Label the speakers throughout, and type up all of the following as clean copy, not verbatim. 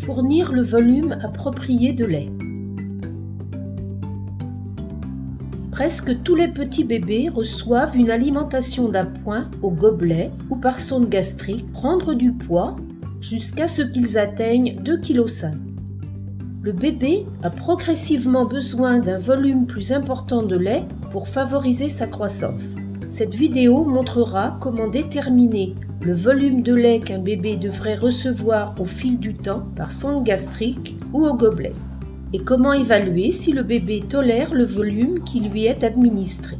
Speaker 1: Fournir le volume approprié de lait. Presque tous les petits bébés reçoivent une alimentation d'appoint au gobelet ou par sonde gastrique, prendre du poids jusqu'à ce qu'ils atteignent 2,5 kg. Le bébé a progressivement besoin d'un volume plus important de lait pour favoriser sa croissance. Cette vidéo montrera comment déterminer le volume de lait qu'un bébé devrait recevoir au fil du temps par sonde gastrique ou au gobelet, et comment évaluer si le bébé tolère le volume qui lui est administré.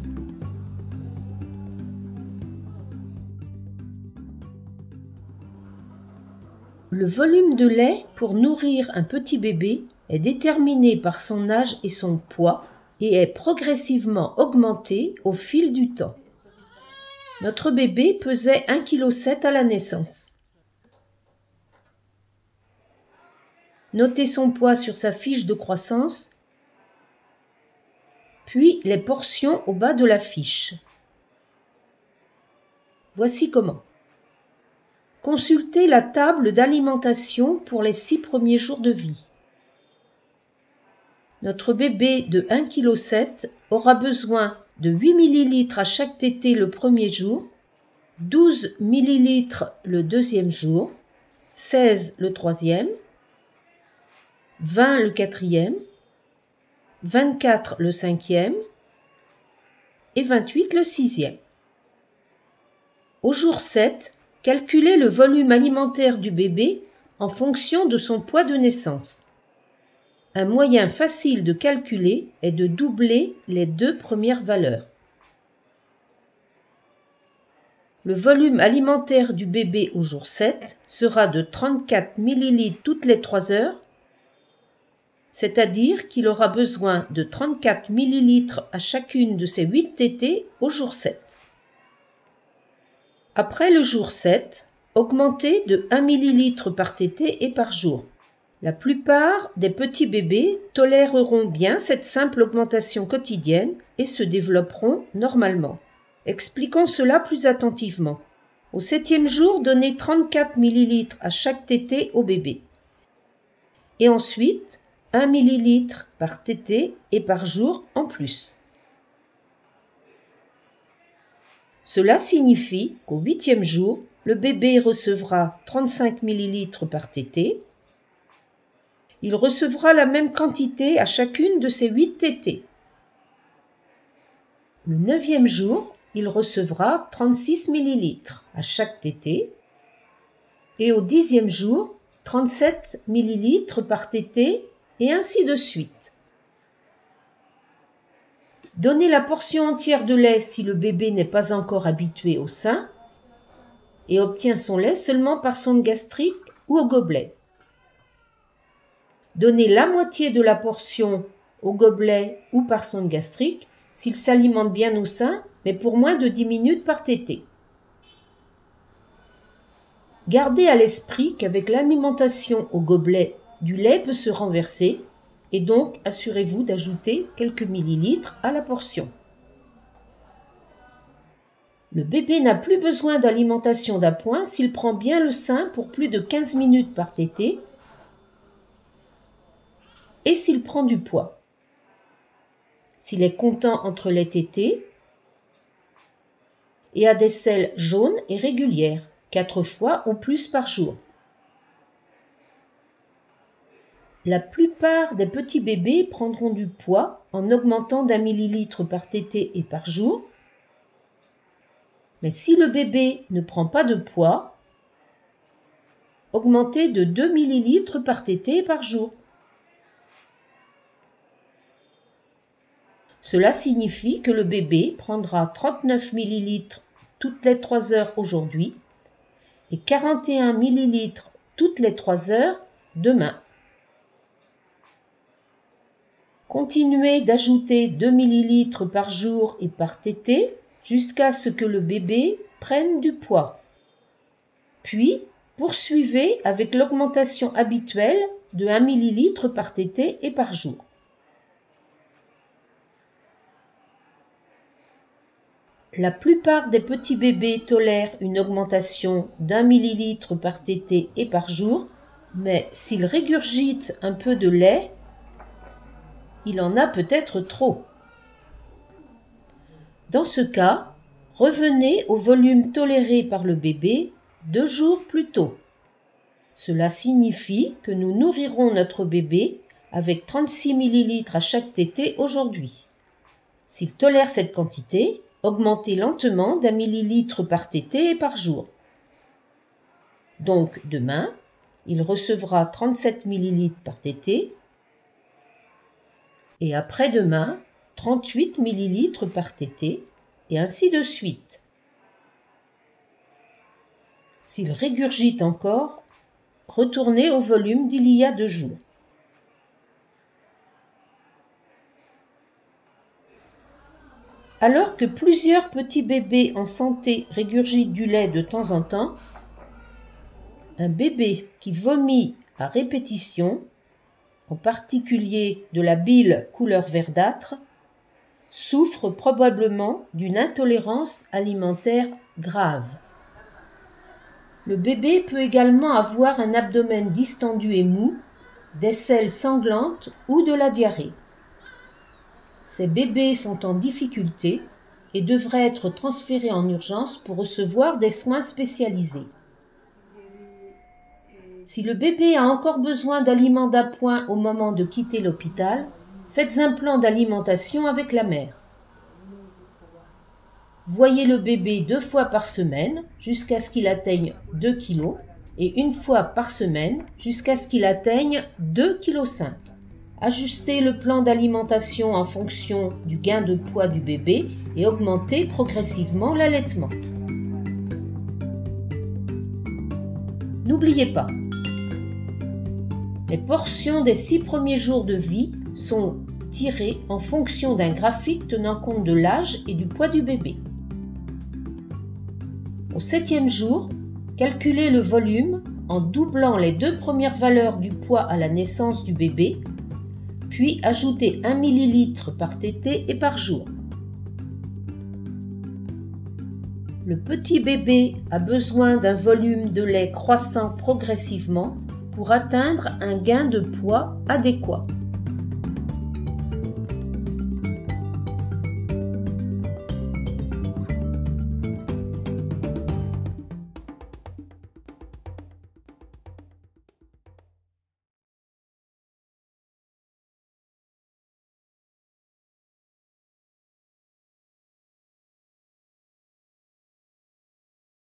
Speaker 1: Le volume de lait pour nourrir un petit bébé est déterminé par son âge et son poids et est progressivement augmenté au fil du temps. Notre bébé pesait 1,7 kg à la naissance. Notez son poids sur sa fiche de croissance, puis les portions au bas de la fiche. Voici comment. Consultez la table d'alimentation pour les 6 premiers jours de vie. Notre bébé de 1,7 kg aura besoin de 8 ml à chaque tétée le premier jour, 12 ml le deuxième jour, 16 le troisième, 20 le quatrième, 24 le cinquième et 28 le sixième. Au jour 7, calculez le volume alimentaire du bébé en fonction de son poids de naissance. Un moyen facile de calculer est de doubler les 2 premières valeurs. Le volume alimentaire du bébé au jour 7 sera de 34 ml toutes les 3 heures, c'est-à-dire qu'il aura besoin de 34 ml à chacune de ses 8 tétées au jour 7. Après le jour 7, augmentez de 1 ml par tétée et par jour. La plupart des petits bébés toléreront bien cette simple augmentation quotidienne et se développeront normalement. Expliquons cela plus attentivement. Au 7e jour, donnez 34 ml à chaque tétée au bébé. Et ensuite, 1 ml par tétée et par jour en plus. Cela signifie qu'au 8e jour, le bébé recevra 35 ml par tétée. Il recevra la même quantité à chacune de ses 8 tétées. Le 9e jour, il recevra 36 ml à chaque tétée. Et au 10e jour, 37 ml par tétée et ainsi de suite. Donnez la portion entière de lait si le bébé n'est pas encore habitué au sein et obtient son lait seulement par sonde gastrique ou au gobelet. Donnez la moitié de la portion au gobelet ou par sonde gastrique s'il s'alimente bien au sein, mais pour moins de 10 minutes par tétée. Gardez à l'esprit qu'avec l'alimentation au gobelet, du lait peut se renverser et donc assurez-vous d'ajouter quelques millilitres à la portion. Le bébé n'a plus besoin d'alimentation d'appoint s'il prend bien le sein pour plus de 15 minutes par tétée et s'il prend du poids. S'il est content entre les tétées et a des selles jaunes et régulières, 4 fois ou plus par jour. La plupart des petits bébés prendront du poids en augmentant d'1 millilitre par tétée et par jour. Mais si le bébé ne prend pas de poids, augmentez de 2 ml par tétée et par jour. Cela signifie que le bébé prendra 39 ml toutes les 3 heures aujourd'hui et 41 ml toutes les 3 heures demain. Continuez d'ajouter 2 ml par jour et par tétée jusqu'à ce que le bébé prenne du poids. Puis, poursuivez avec l'augmentation habituelle de 1 ml par tétée et par jour. La plupart des petits bébés tolèrent une augmentation d'1 millilitre par tétée et par jour, mais s'ils régurgitent un peu de lait, il en a peut-être trop. Dans ce cas, revenez au volume toléré par le bébé 2 jours plus tôt. Cela signifie que nous nourrirons notre bébé avec 36 ml à chaque tétée aujourd'hui. S'il tolère cette quantité, augmentez lentement d'1 millilitre par tétée et par jour. Donc demain, il recevra 37 ml par tétée et après-demain, 38 ml par tétée et ainsi de suite. S'il régurgite encore, retournez au volume d'il y a 2 jours. Alors que plusieurs petits bébés en santé régurgitent du lait de temps en temps, un bébé qui vomit à répétition, en particulier de la bile couleur verdâtre, souffre probablement d'une intolérance alimentaire grave. Le bébé peut également avoir un abdomen distendu et mou, des selles sanglantes ou de la diarrhée. Ces bébés sont en difficulté et devraient être transférés en urgence pour recevoir des soins spécialisés. Si le bébé a encore besoin d'aliments d'appoint au moment de quitter l'hôpital, faites un plan d'alimentation avec la mère. Voyez le bébé 2 fois par semaine jusqu'à ce qu'il atteigne 2 kg et 1 fois par semaine jusqu'à ce qu'il atteigne 2,5 kg. Ajustez le plan d'alimentation en fonction du gain de poids du bébé et augmentez progressivement l'allaitement. N'oubliez pas, les portions des 6 premiers jours de vie sont tirées en fonction d'un graphique tenant compte de l'âge et du poids du bébé. Au 7e jour, calculez le volume en doublant les 2 premières valeurs du poids à la naissance du bébé, puis ajoutez 1 ml par tétée et par jour. Le petit bébé a besoin d'un volume de lait croissant progressivement pour atteindre un gain de poids adéquat.